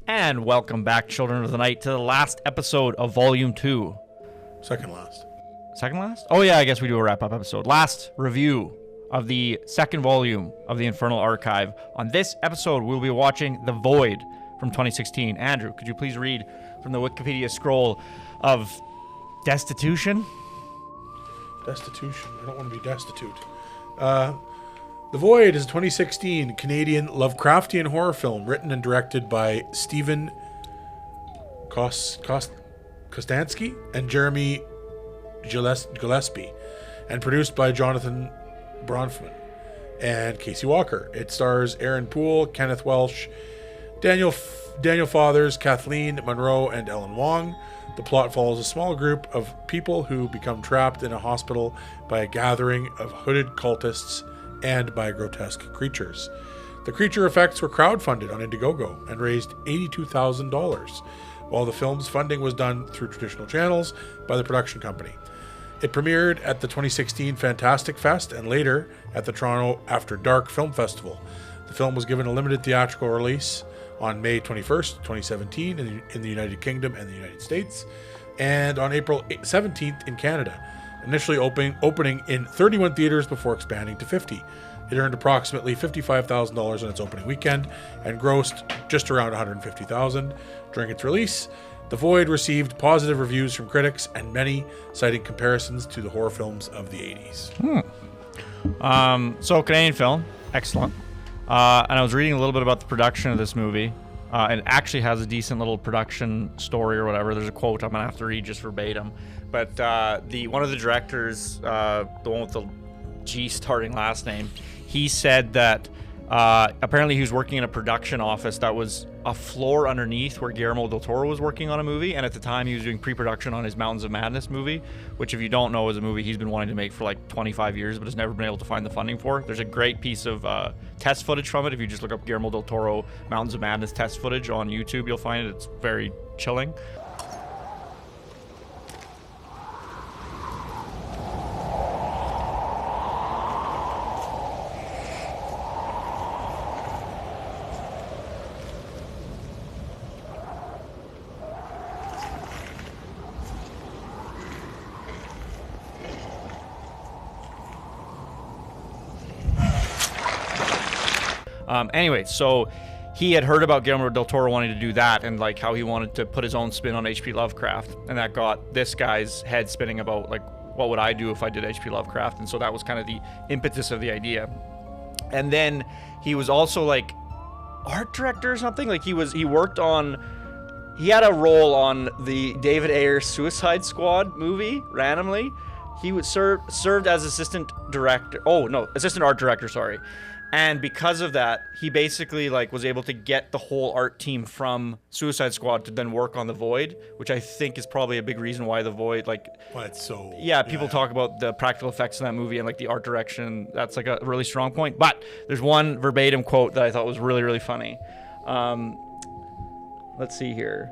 And welcome back, Children of the Night, to the last episode of Volume 2. Second last? Oh yeah, I guess we do a wrap-up episode. Last review of the second volume of the Infernal Archive. On this episode, we'll be watching The Void from 2016. Andrew, could you please read from the Wikipedia scroll of destitution? Destitution. I don't want to be destitute. The Void is a 2016 Canadian Lovecraftian horror film written and directed by Stephen Kostansky and Jeremy Gillespie, and produced by Jonathan Bronfman and Casey Walker. It stars Aaron Poole, Kenneth Welsh, Daniel Fathers, Kathleen Monroe, and Ellen Wong. The plot follows a small group of people who become trapped in a hospital by a gathering of hooded cultists and by grotesque creatures. The creature effects were crowdfunded on Indiegogo and raised $82,000, while the film's funding was done through traditional channels by the production company. It premiered at the 2016 Fantastic Fest and later at the Toronto After Dark Film Festival. The film was given a limited theatrical release on May 21st, 2017 in the United Kingdom and the United States, and on April 17th in Canada, initially opening in 31 theaters before expanding to 50. It earned approximately $55,000 on its opening weekend and grossed just around $150,000 during its release. The Void received positive reviews from critics and many citing comparisons to the horror films of the 80s. So Canadian film, excellent. And I was reading a little bit about the production of this movie. It actually has a decent little production story or whatever. There's a quote I'm gonna have to read just verbatim. But one of the directors, the one with the G starting last name, he said that apparently he was working in a production office that was a floor underneath where Guillermo del Toro was working on a movie, and at the time he was doing pre-production on his Mountains of Madness movie, which if you don't know is a movie he's been wanting to make for like 25 years but has never been able to find the funding for. There's a great piece of test footage from it. If you just look up Guillermo del Toro Mountains of Madness test footage on YouTube, you'll find it. It's very chilling. Anyway, so he had heard about Guillermo del Toro wanting to do that and like how he wanted to put his own spin on H.P. Lovecraft, and that got this guy's head spinning about like, what would I do if I did H.P. Lovecraft? And so that was kind of the impetus of the idea. And then he was also like art director or something. Like he had a role on the David Ayer Suicide Squad movie randomly. He would served as assistant art director, sorry. And because of that, he basically like was able to get the whole art team from Suicide Squad to then work on The Void, which I think is probably a big reason why The Void, like... Well, it's so... Yeah, people talk about the practical effects in that movie and like the art direction. That's like a really strong point. But there's one verbatim quote that I thought was really, really funny. Let's see here.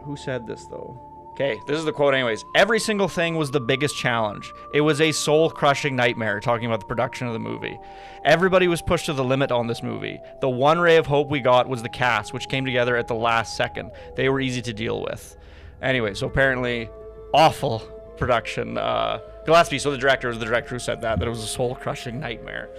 Who said this, though? Okay, this is the quote anyways. Every single thing was the biggest challenge. It was a soul-crushing nightmare, talking about the production of the movie. Everybody was pushed to the limit on this movie. The one ray of hope we got was the cast, which came together at the last second. They were easy to deal with. Anyway, so apparently, awful production. Gillespie, so the director was the director who said that it was a soul-crushing nightmare.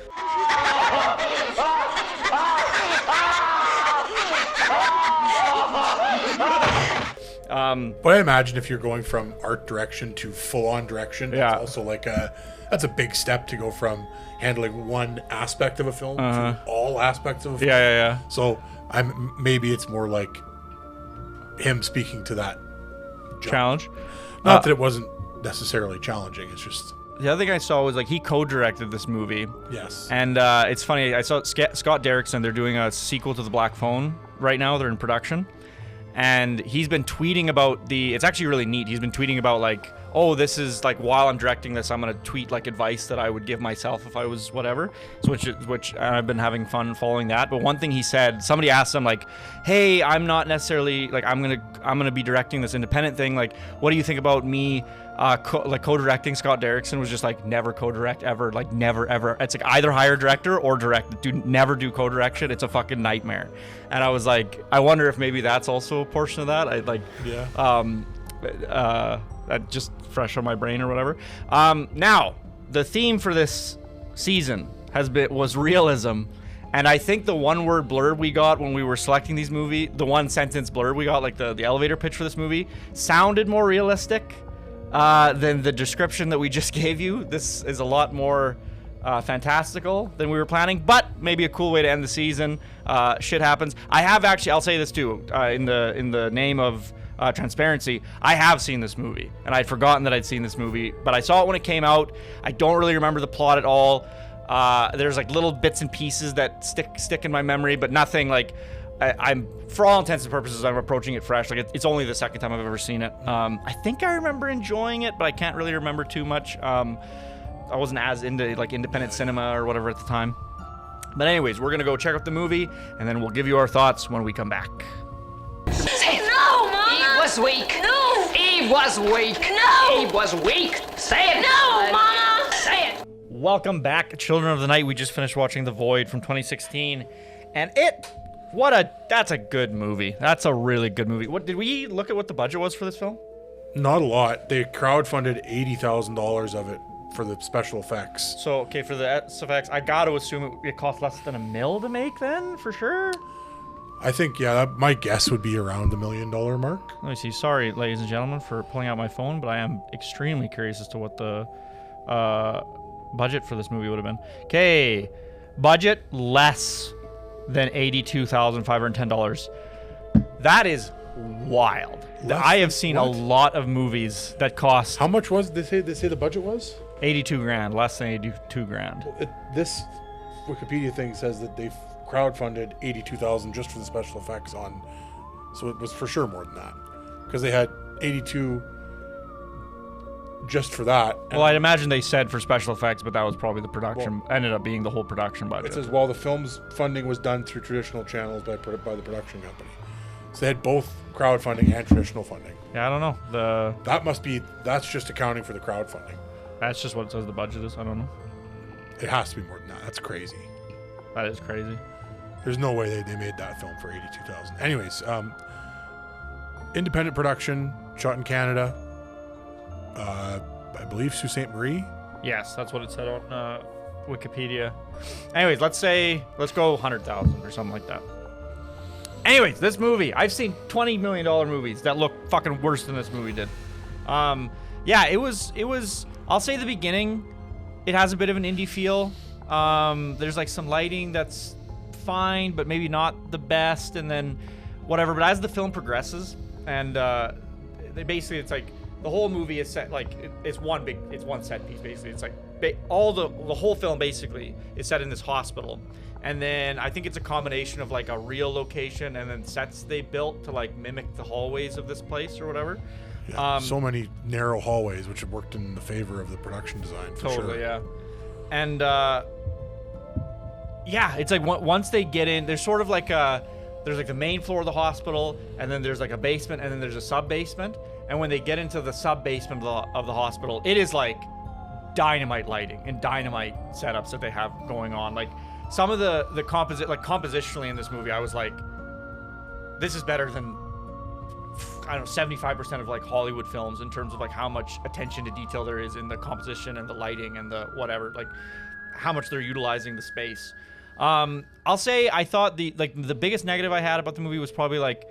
But I imagine if you're going from art direction to full-on direction, it's also like that's a big step to go from handling one aspect of a film to all aspects of a film. Yeah. So maybe it's more like him speaking to that challenge. Not that it wasn't necessarily challenging. It's just the other thing I saw was like he co-directed this movie. Yes. And it's funny. I saw Scott Derrickson. They're doing a sequel to The Black Phone right now. They're in production. and he's been tweeting about it's actually really neat. He's been tweeting about like, oh, this is like, while I'm directing this, I'm gonna tweet like advice that I would give myself if I was whatever. So which I've been having fun following that. But one thing he said, somebody asked him like, hey, I'm not necessarily like, I'm gonna be directing this independent thing. Like, what do you think about me co-directing? Scott Derrickson was just like, never co-direct ever, like never ever. It's like either hire a director or direct. Never do co-direction. It's a fucking nightmare. And I was like, I wonder if maybe that's also a portion of that. I like, that just fresh on my brain or whatever. Now the theme for this season was realism. And I think the one word blurb we got when we were selecting these movies, the one sentence blurb we got, like the elevator pitch for this movie, sounded more realistic than the description that we just gave you. This is a lot more fantastical than we were planning, but maybe a cool way to end the season. Shit happens. I have actually, I'll say this too, in the name of transparency, I have seen this movie, and I'd forgotten that I'd seen this movie, but I saw it when it came out. I don't really remember the plot at all. There's like little bits and pieces that stick in my memory, but nothing like, I'm, for all intents and purposes, I'm approaching it fresh. Like it's only the second time I've ever seen it. I think I remember enjoying it, but I can't really remember too much. I wasn't as into like independent cinema or whatever at the time. But anyways, we're gonna go check out the movie, and then we'll give you our thoughts when we come back. Say it. No, Mama! He was weak. No! He was weak. No! He was weak. Say it! No, Mama! Say it! Welcome back, Children of the Night. We just finished watching The Void from 2016, and that's a good movie. That's a really good movie. What did we look at what the budget was for this film? Not a lot. They crowdfunded $80,000 of it for the special effects. So, okay, for the effects, I got to assume it cost less than $1 million to make then, for sure? I think, my guess would be around the $1 million mark. Let me see. Sorry, ladies and gentlemen, for pulling out my phone, but I am extremely curious as to what the budget for this movie would have been. Okay, budget less than $82,510. That is wild. I have seen a lot of movies that cost. How much was they say the budget was? 82 grand, less than 82 grand. This Wikipedia thing says that they've crowdfunded 82,000 just for the special effects on, so it was for sure more than that, because they had 82 just for that. Well, I'd imagine they said for special effects, but that was probably the production. Ended up being the whole production budget. It says while the film's funding was done through traditional channels by the production company, so they had both crowdfunding and traditional funding. Yeah, I don't know. That's just accounting for the crowdfunding. That's just what it says the budget is. I don't know. It has to be more than that. That's crazy. That is crazy. There's no way they made that film for 82,000. Anyways, independent production, shot in Canada. I believe Sault Ste. Marie. Yes, that's what it said on Wikipedia. Anyways, let's go 100,000 or something like that. Anyways, this movie, I've seen $20 million movies that look fucking worse than this movie did. Yeah, it was. I'll say the beginning, it has a bit of an indie feel. There's like some lighting that's fine, but maybe not the best, and then whatever. But as the film progresses, and it's like the whole movie is set like it's one set piece basically. It's like the whole film basically is set in this hospital, and then I think it's a combination of like a real location and then sets they built to like mimic the hallways of this place or whatever. Yeah, so many narrow hallways, which have worked in the favor of the production design. For totally, sure. Yeah. And yeah, it's like once they get in, there's sort of like there's like the main floor of the hospital, and then there's like a basement, and then there's a sub basement. And when they get into the sub basement of the hospital, it is like dynamite lighting and dynamite setups that they have going on. Like some of the compositionally in this movie, I was like, this is better than, I don't know, 75% of like Hollywood films in terms of like how much attention to detail there is in the composition and the lighting and the whatever, like how much they're utilizing the space. I'll say I thought the biggest negative I had about the movie was probably like,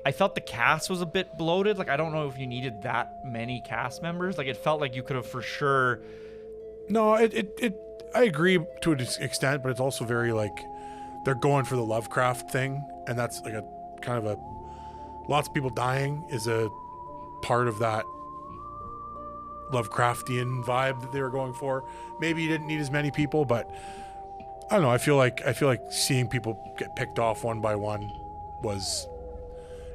I felt the cast was a bit bloated. Like, I don't know if you needed that many cast members. Like, it felt like you could have for sure. No, I agree to an extent, but it's also very like, they're going for the Lovecraft thing, and that's like a kind of lots of people dying is a part of that Lovecraftian vibe that they were going for. Maybe you didn't need as many people, but I don't know. I feel like seeing people get picked off one by one was,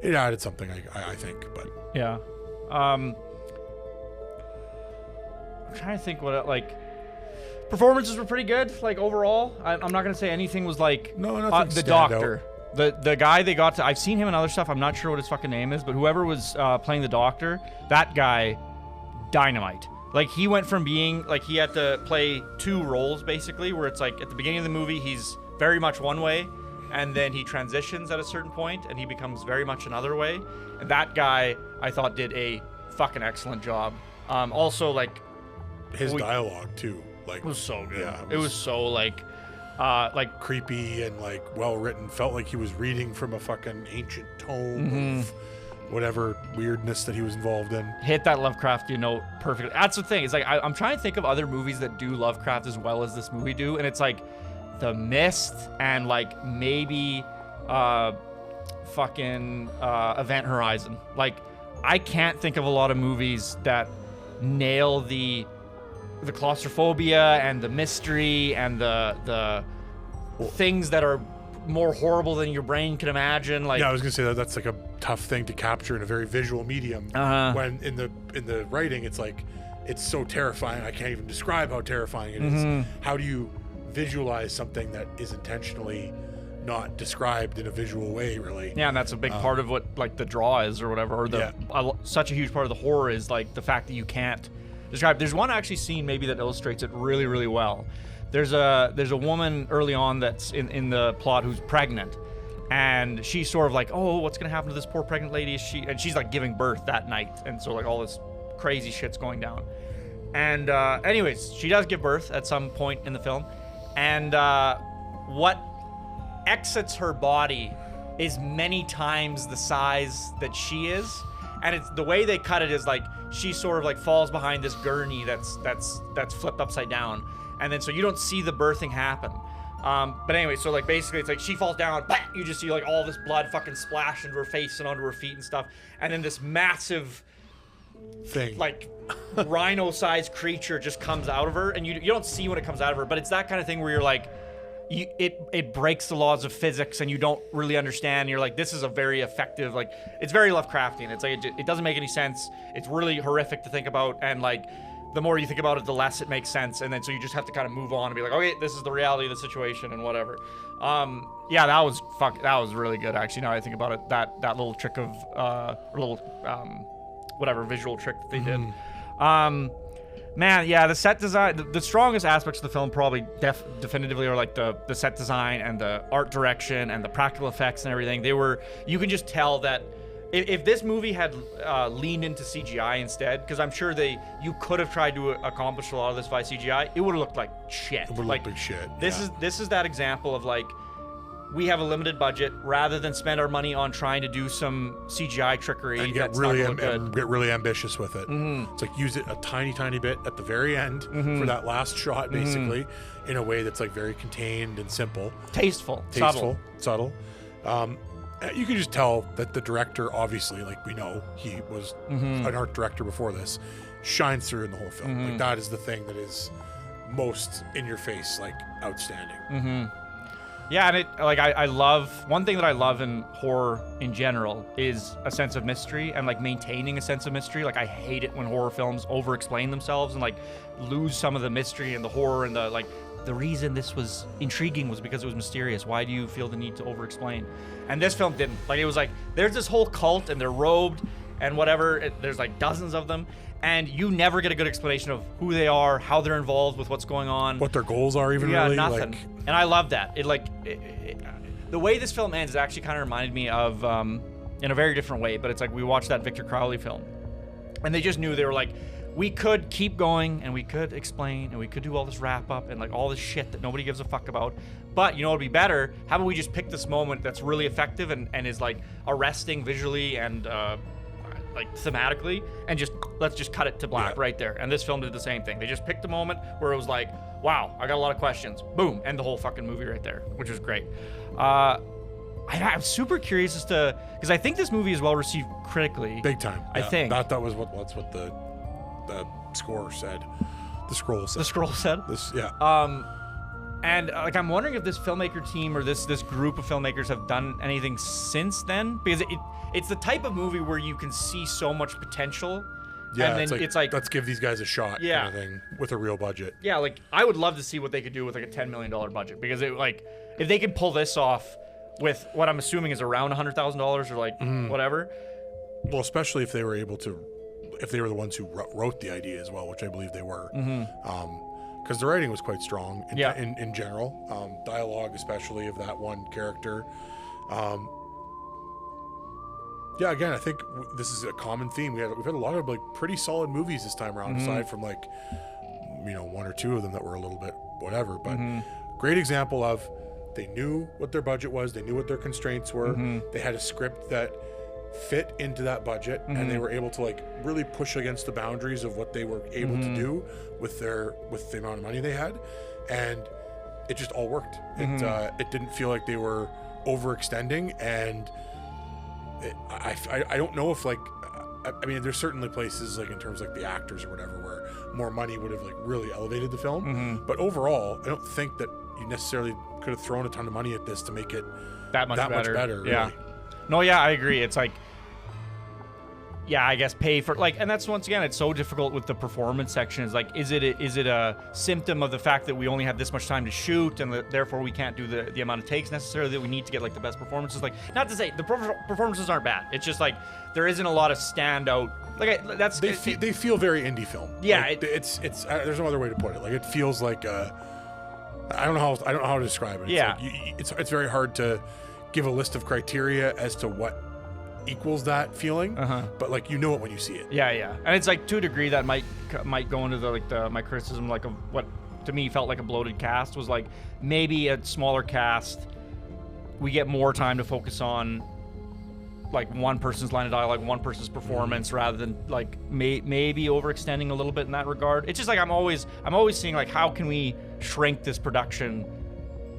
it added something, I think. But Yeah. I'm trying to think what performances were pretty good. Like overall, I'm not gonna say anything was like No, nothing the stand doctor. The guy they got to, I've seen him in other stuff. I'm not sure what his fucking name is, but whoever was playing the doctor, that guy, dynamite. Like he went from being like he had to play 2 roles basically, where it's like at the beginning of the movie he's very much one way, and then he transitions at a certain point and he becomes very much another way. And that guy I thought did a fucking excellent job. Also like his dialogue too, like, was so good. Yeah, it was so like creepy and like well written. Felt like he was reading from a fucking ancient tome of whatever weirdness that he was involved in. hit that Lovecraftian note perfectly. That's the thing. It's like I'm trying to think of other movies that do Lovecraft as well as this movie do, and it's like The Mist and like maybe fucking Event Horizon. Like I can't think of a lot of movies that nail the claustrophobia and the mystery and the things that are more horrible than your brain can imagine. Like Yeah, I was gonna say that's like a tough thing to capture in a very visual medium. When in the writing, it's like it's so terrifying. I can't even describe how terrifying it is. How do you visualize something that is intentionally not described in a visual way, really? Yeah, and that's a big part of what like the draw is or whatever, or such a huge part of the horror is like the fact that you can't describe. There's one actually scene maybe that illustrates it really, really well. There's a woman early on that's in the plot who's pregnant, and she's sort of like, oh, what's gonna happen to this poor pregnant lady? She's like giving birth that night, and so like all this crazy shit's going down. And anyways, she does give birth at some point in the film, and what exits her body is many times the size that she is, and it's the way they cut it is like she sort of like falls behind this gurney that's flipped upside down, and then so you don't see the birthing happen. But anyway, so like basically it's like she falls down, you just see like all this blood fucking splash into her face and onto her feet and stuff, and then this massive Thing. like rhino-sized creature just comes out of her, and you don't see when it comes out of her, but it's that kind of thing where you're like, it breaks the laws of physics and you don't really understand. You're like, this is a very effective, like it's very Lovecraftian. It's like it doesn't make any sense. It's really horrific to think about, and like the more you think about it, the less it makes sense. And then so you just have to kind of move on and be like, okay, this is the reality of the situation and whatever. Yeah, that was really good actually. Now I think about it, that little trick of whatever visual trick that they did. Man, yeah, the set design, the strongest aspects of the film probably definitively are like the set design and the art direction and the practical effects and everything. You can just tell that if this movie had leaned into CGI instead, because I'm sure you could have tried to accomplish a lot of this via CGI, it would have looked like shit. It would like look like shit. This is that example of like, we have a limited budget. Rather than spend our money on trying to do some CGI trickery and get really ambitious with it. It's like use it a tiny bit at the very end for that last shot, basically, in a way that's like very contained and simple, tasteful, subtle. You can just tell that the director, obviously, like we know he was an art director before this, shines through in the whole film. Like that is the thing that is most in your face, like outstanding. Yeah, and I love, one thing that I love in horror in general is a sense of mystery and like maintaining a sense of mystery. Like I hate it when horror films over-explain themselves and like lose some of the mystery and the horror and the reason this was intriguing was because it was mysterious. Why do you feel the need to over-explain? And this film didn't. Like it was like, there's this whole cult and they're robed and whatever. There's like dozens of them. And you never get a good explanation of who they are, how they're involved with what's going on. What their goals are even, yeah, really. Nothing. Like... And I love that. The way this film ends actually kind of reminded me of, in a very different way, but it's like we watched that Victor Crowley film. And they just knew, they were like, we could keep going and we could explain and we could do all this wrap up and like all this shit that nobody gives a fuck about. But you know what'd be better? How about we just pick this moment that's really effective and is like arresting visually and like thematically, and let's just cut it to black right there. And this film did the same thing. They just picked a moment where it was like, wow, I got a lot of questions. Boom, end the whole fucking movie right there, which was great. I'm super curious as to, because I think this movie is well received critically. Big time. I think that was what the score said. The scroll said. The scroll said. This, yeah. And like, I'm wondering if this filmmaker team or this group of filmmakers have done anything since then, because it's the type of movie where you can see so much potential. Yeah, and then it's like let's give these guys a shot, yeah, kind of thing, with a real budget. Yeah, like I would love to see what they could do with like a $10 million budget, because it like if they can pull this off with what I'm assuming is around $100,000 or like whatever. Well, especially if they were able to, if they were the ones who wrote the idea as well, which I believe they were. Because the writing was quite strong in general. Dialogue, especially of that one character. Yeah, again, I think this is a common theme. We've had a lot of like pretty solid movies this time around, aside from like, you know, one or two of them that were a little bit whatever. But great example of they knew what their budget was, they knew what their constraints were, they had a script that fit into that budget, and they were able to like really push against the boundaries of what they were able to do with the amount of money they had, and it just all worked. It didn't feel like they were overextending, and I don't know if like I mean, there's certainly places like in terms of like the actors or whatever where more money would have like really elevated the film, but overall I don't think that you necessarily could have thrown a ton of money at this to make it that much better. Really. Yeah. No, yeah, I agree. It's like, yeah, I guess pay for like, and that's once again, it's so difficult with the performance section. Is like, is it a symptom of the fact that we only have this much time to shoot, and therefore we can't do the amount of takes necessarily that we need to get like the best performances? Like, not to say the performances aren't bad. It's just like there isn't a lot of standout. Like they feel very indie film. Yeah, like, it's there's no other way to put it. Like it feels like I don't know how to describe it. Yeah, it's very hard to give a list of criteria as to what equals that feeling, but like you know it when you see it. Yeah, and it's like to a degree that might go into my criticism, like of what to me felt like a bloated cast, was like maybe a smaller cast, we get more time to focus on like one person's line of dialogue, one person's performance, rather than like maybe overextending a little bit in that regard. It's just like I'm always seeing like how can we shrink this production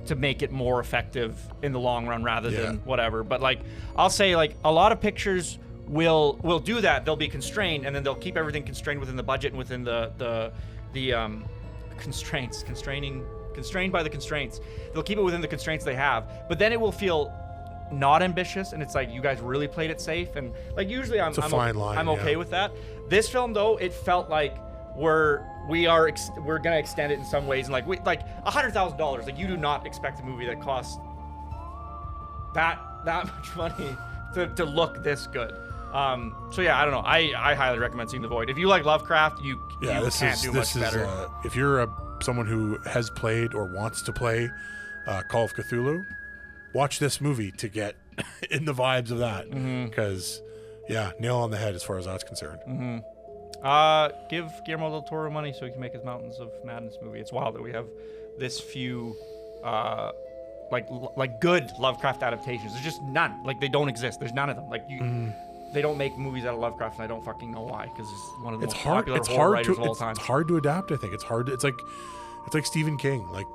to make it more effective in the long run rather than whatever. But like I'll say like a lot of pictures will do that. They'll be constrained, and then they'll keep everything constrained within the budget and within the constraints, constrained by the constraints. They'll keep it within the constraints they have, but then it will feel not ambitious, and it's like you guys really played it safe. And like usually I'm okay with that. This film though, it felt like we're gonna extend it in some ways, and like $100,000. Like you do not expect a movie that costs that much money to look this good. So yeah, I don't know. I highly recommend seeing The Void. If you like Lovecraft, you can't do much better. If you're someone who has played or wants to play Call of Cthulhu, watch this movie to get in the vibes of that, because nail on the head as far as that's concerned. Give Guillermo del Toro money so he can make his Mountains of Madness movie. It's wild that we have this few like good Lovecraft adaptations. There's just none. Like they don't exist. There's none of them. Like they don't make movies out of Lovecraft, and I don't fucking know why, because it's one of the most popular horror writers of all time. It's hard to adapt. I think it's hard. It's like Stephen King. Like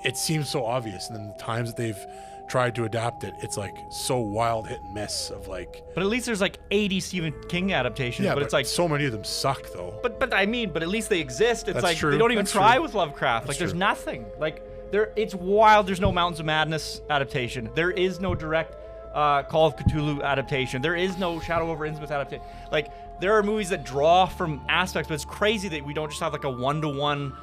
it seems so obvious, and then the times that they've tried to adapt it, it's like so wild hit and miss of like. But at least there's like 80 Stephen King adaptations. Yeah, but it's like so many of them suck though. But at least they exist. It's That's like true. They don't even That's try true. with Lovecraft. That's like there's true. nothing. Like it's wild. There's no Mountains of Madness adaptation. There is no direct Call of Cthulhu adaptation. There is no Shadow over Innsmouth adaptation. Like there are movies that draw from aspects, but it's crazy that we don't just have like a one-to-one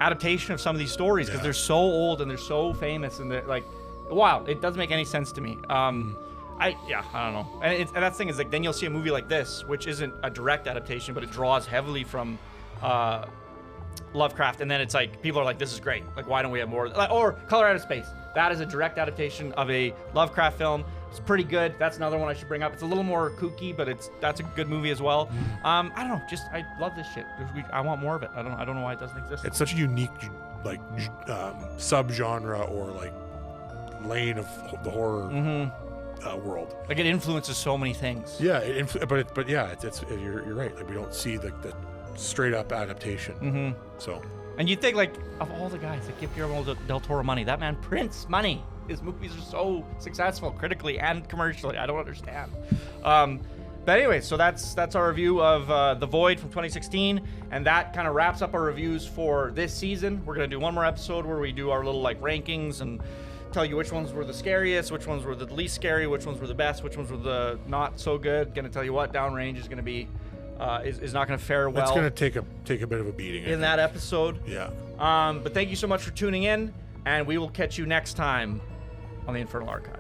adaptation of some of these stories, because they're so old and they're so famous, and they're like, wow, it doesn't make any sense to me. I don't know. And that's the thing is like then you'll see a movie like this, which isn't a direct adaptation, but it draws heavily from Lovecraft, and then it's like people are like, this is great. Like why don't we have more? Or Color Out of Space. That is a direct adaptation of a Lovecraft film. It's pretty good. That's another one I should bring up. It's a little more kooky, but that's a good movie as well. I don't know. Just I love this shit. I want more of it. I don't know why it doesn't exist. It's such a unique like subgenre or like lane of the horror world. Like it influences so many things. Yeah, but you're right. Like we don't see the straight up adaptation. So. And you'd think, like, of all the guys that give Guillermo del Toro money, that man prints money. His movies are so successful critically and commercially. I don't understand. But anyway, so that's our review of The Void from 2016, and that kind of wraps up our reviews for this season. We're gonna do one more episode where we do our little like rankings and tell you which ones were the scariest, which ones were the least scary, which ones were the best, which ones were the not so good. Gonna tell you what Downrange is gonna be is not gonna fare well. It's gonna take a bit of a beating in that episode. Yeah. But thank you so much for tuning in, and we will catch you next time on the Infernal Archive.